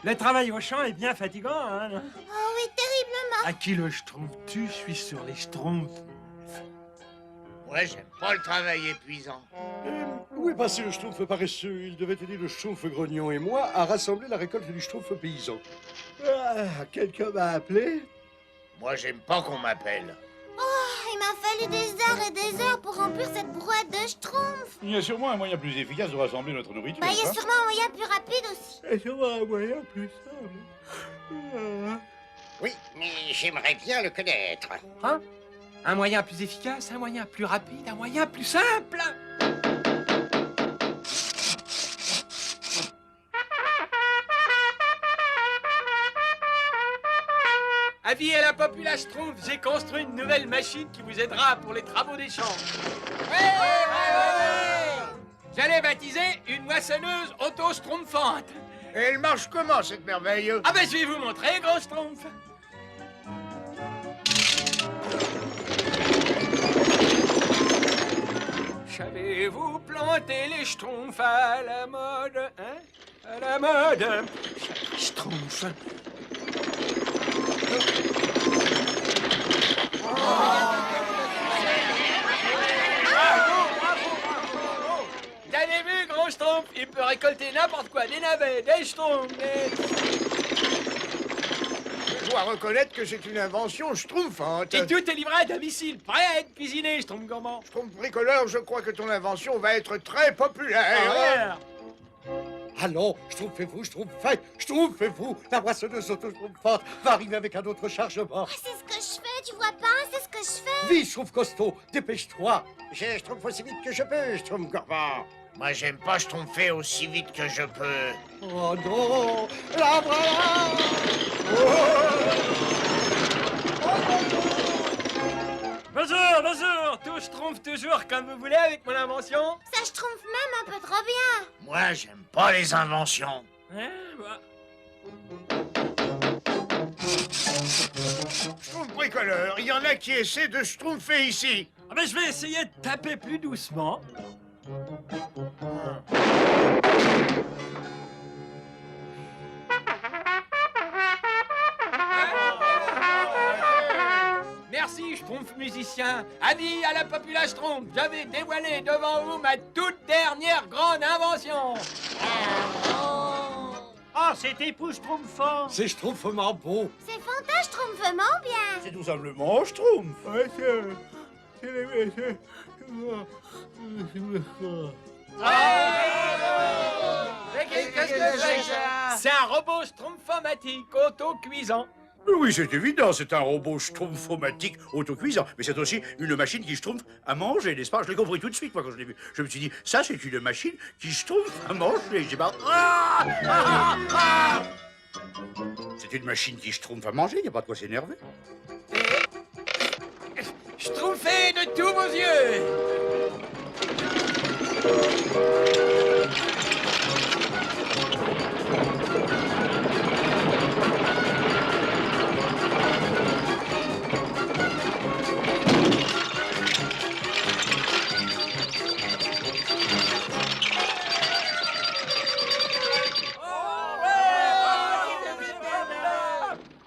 Le travail au champ est bien fatigant, hein. Oh oui, terriblement. À qui le schtroumpf-tu? Je suis sur les schtroumpfs. Ouais, j'aime pas le travail épuisant. Où est passé le schtroumpf paresseux? Il devait aider le schtroumpf grognon et moi à rassembler la récolte du schtroumpf paysan. Ah, quelqu'un m'a appelé? Moi, j'aime pas qu'on m'appelle. Oh, il m'a fallu des heures et des heures pour remplir cette brouette de schtroumpf. Il y a sûrement un moyen plus efficace de rassembler notre nourriture. Bah, il y a hein. sûrement un moyen plus rapide aussi. Et sûrement un moyen plus simple. Oui, mais j'aimerais bien le connaître. Hein? Un moyen plus efficace, un moyen plus rapide, un moyen plus simple. Avis à la populace Schtroumpf, j'ai construit une nouvelle machine qui vous aidera pour les travaux des champs. J'allais baptiser une moissonneuse auto-schtroumpfante. Et elle marche comment, cette merveille? Ah ben je vais vous montrer, gros schtroumpf. Savez-vous planter les schtroumpfs à la mode, hein? À la mode. Schtroumpf. Vous avez vu, gros schtroumpf? Il peut récolter n'importe quoi, des navets, des schtroumpfs, des... Je dois reconnaître que c'est une invention schtroumpfante. Et tout est livré à domicile, prêt à être cuisiné, schtroumpf gourmand. Schtroumpf bricoleur, je crois que ton invention va être très populaire. Allons, schtroumpfez-vous, schtroumpfez-vous. La moissonneuse auto-schtroumpfante va arriver avec un autre chargement. Oh, c'est ce que je fais, tu vois pas? C'est ce que je fais. Vite, schtroumpf costaud, dépêche-toi. Je schtroumpf aussi vite que je peux, schtroumpf gourmand. Moi, j'aime pas schtroumpfer aussi vite que je peux. Oh non, la voilà. Bonjour, bonjour. Tout schtroumpf toujours comme vous voulez avec mon invention. Ça schtroumpf même un peu trop bien. Moi, j'aime pas les inventions. Hein, bah. Schtroumpf bricoleur, il y en a qui essaient de schtroumpfer ici. Ah ben, je vais essayer de taper plus doucement. Merci, Schtroumpf musicien. Avis à la populace Schtroumpf, j'avais dévoilé devant vous ma toute dernière grande invention. Oh, c'est époustouflant. C'est schtroumpfement beau. C'est fantastique, schtroumpfement bien. C'est tout simplement schtroumpf. Mais qu'est-ce que c'est ça? C'est un robot schtroumpfomatique auto-cuisant. Oui, c'est évident, c'est un robot schtroumpfomatique autocuisant. Mais c'est aussi une machine qui schtroumpf à manger, n'est-ce pas? Je l'ai compris tout de suite, moi, quand je l'ai vu. Je me suis dit, ça, c'est une machine qui schtroumpf à manger. J'ai pas... C'est une machine qui schtroumpf à manger, il n'y a pas de quoi s'énerver. Schtroumpfez de tous vos yeux.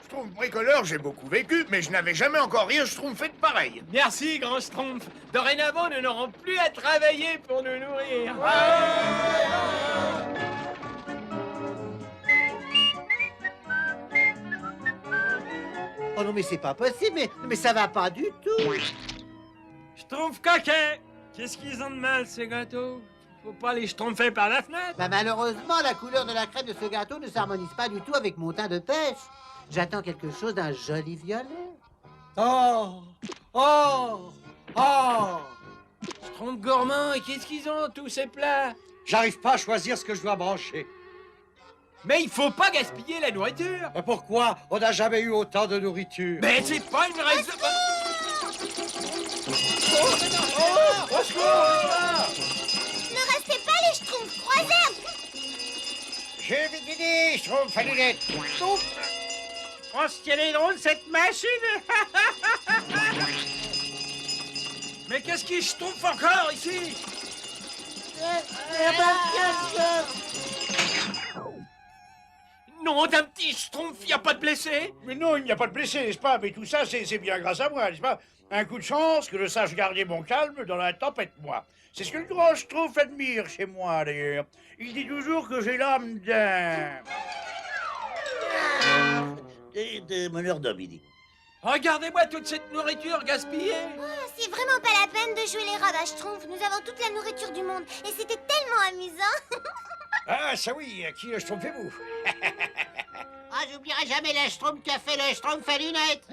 Schtroumpf bricoleur, j'ai beaucoup vécu, mais je n'avais jamais encore rien schtroumpfé de pareil. Merci, grand Schtroumpf. Dorénavant, nous n'aurons plus à travailler pour nous nourrir. Oh non, mais c'est pas possible, mais ça va pas du tout. Schtroumpf coquet. Qu'est-ce qu'ils ont de mal, ces gâteaux? Faut pas les schtroumpfer par la fenêtre. Bah malheureusement, la couleur de la crème de ce gâteau ne s'harmonise pas du tout avec mon teint de pêche. J'attends quelque chose d'un joli violet. Oh, oh, oh. Schtroumpf gourmand, et qu'est-ce qu'ils ont, tous ces plats? J'arrive pas à choisir ce que je dois manger. Mais il faut pas gaspiller la nourriture. Mais pourquoi on n'a jamais eu autant de nourriture? Mais c'est pas une raison... Ne restez pas les schtroumpfs croisés. Je vais te dire, schtroumpf à lunettes. Oh, ce qu'elle est drôle, cette machine. Mais qu'est-ce qui schtroumpf encore ici? Non, nom d'un petit schtroumpf, y a pas de blessé? Mais non, il n'y a pas de blessé, n'est-ce pas? Mais tout ça, c'est bien grâce à moi, n'est-ce pas? Un coup de chance, que je sache garder mon calme dans la tempête, moi. C'est ce que le grand Schtroumpf admire chez moi, d'ailleurs. Il dit toujours que j'ai l'âme d'un... de meneur d'homme, il dit. Regardez-moi toute cette nourriture gaspillée. C'est vraiment pas la peine de jouer les rats à Schtroumpf. Nous avons toute la nourriture du monde et c'était tellement amusant. Ah, ça oui, qui le schtroumpfez-vous? Ah, j'oublierai jamais le Schtroumpf qui a fait le Schtroumpf à lunettes.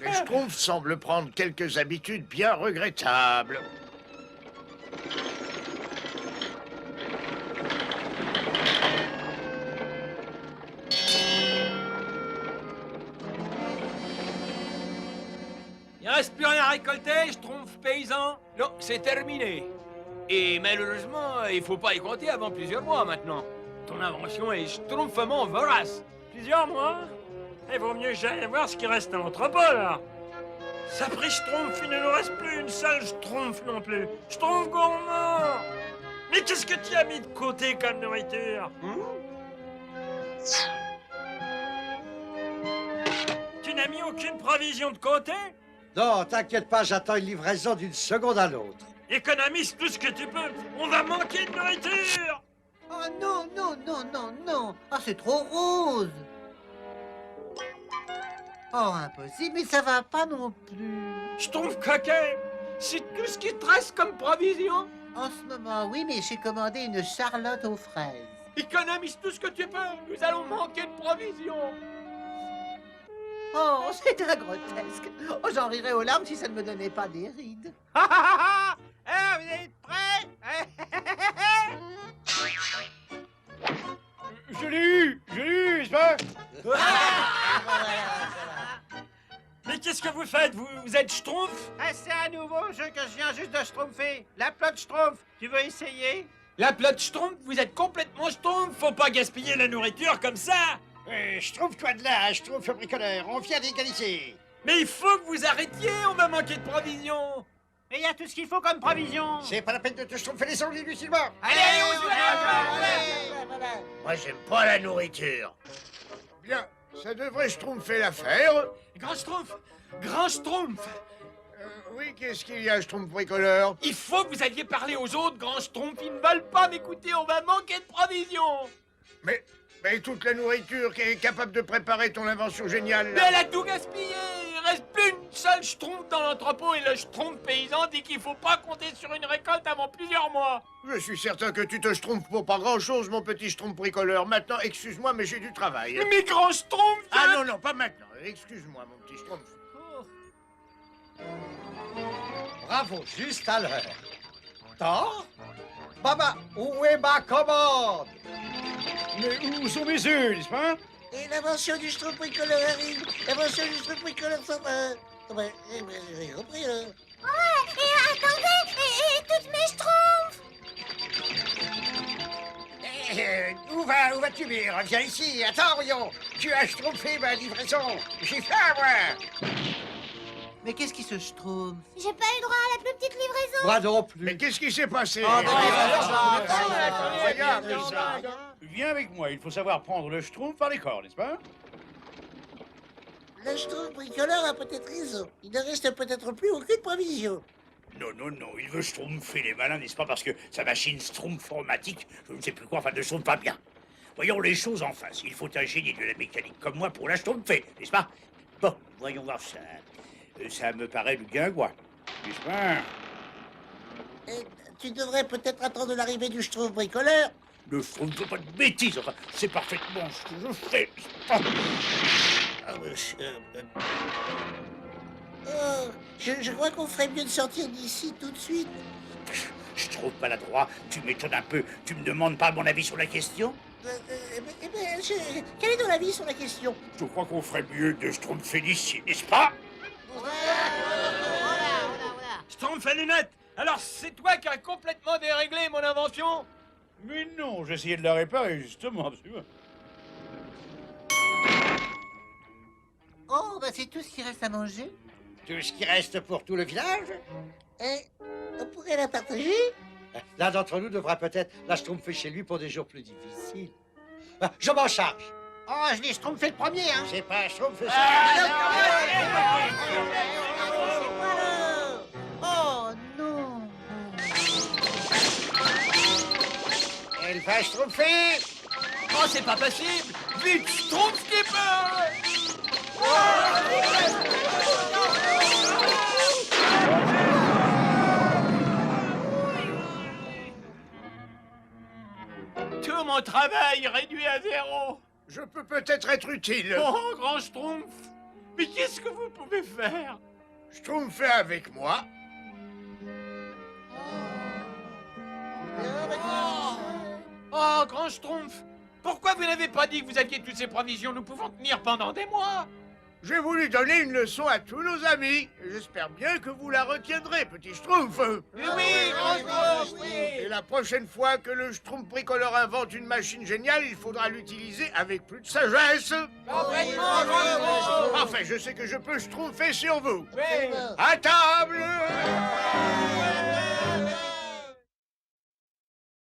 Les Schtroumpfs semblent prendre quelques habitudes bien regrettables. Il reste plus rien à récolter, schtroumpf paysan. Non, c'est terminé. Et malheureusement, il faut pas y compter avant plusieurs mois maintenant. Ton invention est schtroumpfement vorace. Plusieurs mois? Il vaut mieux que j'aille voir ce qui reste à l'entrepôt, là. Ça pris schtroumpf, il ne nous reste plus une seule schtroumpf non plus. Schtroumpf gourmand! Mais qu'est-ce que tu as mis de côté comme nourriture? Tu n'as mis aucune provision de côté? Non, t'inquiète pas, j'attends une livraison d'une seconde à l'autre. Économise tout ce que tu peux. On va manquer de nourriture. Oh non, non, non, non, non. Ah, c'est trop rose. Oh, impossible, mais ça va pas non plus. Schtroumpf coquet, c'est tout ce qui te reste comme provision. En ce moment, oui, mais j'ai commandé une charlotte aux fraises. Économise tout ce que tu peux. Nous allons manquer de provisions. Oh, c'est un grotesque. Oh, j'en rirais aux larmes si ça ne me donnait pas des rides. Vous êtes prêts? Je l'ai eu, n'est-ce pas? Mais qu'est-ce que vous faites? Vous êtes schtroumpf? C'est un nouveau jeu que je viens juste de schtroumpfer. La plotte schtroumpf. Tu veux essayer? La plotte schtroumpf, vous êtes complètement schtroumpf. Faut pas gaspiller la nourriture comme ça. Schtroumpf-toi de là, schtroumpf bricoleur. On vient d'égaliser. Mais il faut que vous arrêtiez, on va manquer de provisions. Mais il y a tout ce qu'il faut comme provision. C'est pas la peine de te schtroumpfer les ongles inutilement. Allez, on se Moi, j'aime pas la nourriture. Bien, ça devrait schtroumpfer l'affaire. Grand schtroumpf, grand schtroumpf. Oui, qu'est-ce qu'il y a, schtroumpf bricoleur? Il faut que vous alliez parler aux autres, grand schtroumpf. Ils ne veulent pas m'écouter, on va manquer de provisions. Mais toute la nourriture qui est capable de préparer ton invention géniale, Mais là. elle a tout gaspillé. Il reste plus une seule schtroumpf dans l'entrepôt et le schtroumpf paysan dit qu'il faut pas compter sur une récolte avant plusieurs mois. Je suis certain que tu te schtroumpfes pour pas grand-chose, mon petit schtroumpf bricoleur. Maintenant, excuse-moi, mais j'ai du travail. Mais grand schtroumpf, Ah non, pas maintenant. Excuse-moi, mon petit schtroumpf. Bravo, juste à l'heure. Tort? Baba, où est ma commande? Mais où sont mes œufs, n'est-ce pas? Et l'invention du Schtroumpf bricoleur arrive. L'invention du Schtroumpf bricoleur s'en va. J'ai compris, là. Et attendez, et toutes mes Schtroumpfs. Où vas-tu, Mire? Viens ici. Attends, Rion. Tu as schtroumpfé ma livraison. J'ai faim, moi. Mais qu'est-ce qui se schtroumpf? J'ai pas eu droit à la plus petite livraison. Moi non plus. Mais qu'est-ce qui s'est passé? Regarde ça. Viens avec moi, il faut savoir prendre le schtroumpf par les cornes, n'est-ce pas? Le Schtroumpf bricoleur a peut-être raison. Il ne reste peut-être plus aucune provision. Non, non, non, il veut schtroumpfer les malins, n'est-ce pas? Parce que sa machine schtroumpformatique, je ne sais plus quoi, enfin, ne sonne pas bien. Voyons les choses en face. Il faut un génie de la mécanique comme moi pour la schtroumpfer, n'est-ce pas? Bon, voyons voir ça. Ça me paraît du guingois, n'est-ce pas? Tu devrais peut-être attendre l'arrivée du Schtroumpf bricoleur. Le schtroumpf ne fait pas de bêtises, enfin, c'est parfaitement ce que je fais, n'est-ce pas? Je crois qu'on ferait mieux de sortir d'ici tout de suite. Je trouve maladroit, tu m'étonnes un peu. Tu me demandes pas mon avis sur la question? Quel est ton avis sur la question? Je crois qu'on ferait mieux de schtroumpfer d'ici, n'est-ce pas? Schtroumpf à lunettes. Alors c'est toi qui as complètement déréglé mon invention? Mais non, j'essayais de la réparer, justement, absolument. Oh, bah c'est tout ce qui reste à manger. Tout ce qui reste pour tout le village? On pourrait la partager? L'un d'entre nous devra peut-être la schtroumpfer chez lui pour des jours plus difficiles. Je m'en charge. Oh, je l'ai schtroumpfé le premier, hein. C'est pas un schtroumpf, ça. Oh, non. Elle va schtroumpfer. Oh, c'est pas possible! Vite, Schtroumpf Skipper! Tout mon travail réduit à zéro! Je peux peut-être être utile. Oh, grand Schtroumpf! Mais qu'est-ce que vous pouvez faire? Schtroumpfez avec moi. Oh, grand Schtroumpf! Pourquoi vous n'avez pas dit que vous aviez toutes ces provisions? Nous pouvons tenir pendant des mois! J'ai voulu donner une leçon à tous nos amis. J'espère bien que vous la retiendrez, petit Schtroumpf. Oui, grand Schtroumpf, oui! Et la prochaine fois que le Schtroumpf bricoleur invente une machine géniale, il faudra l'utiliser avec plus de sagesse. Complètement, grand Schtroumpf! Enfin, je sais que je peux Schtroumpfer sur vous. Oui! À table!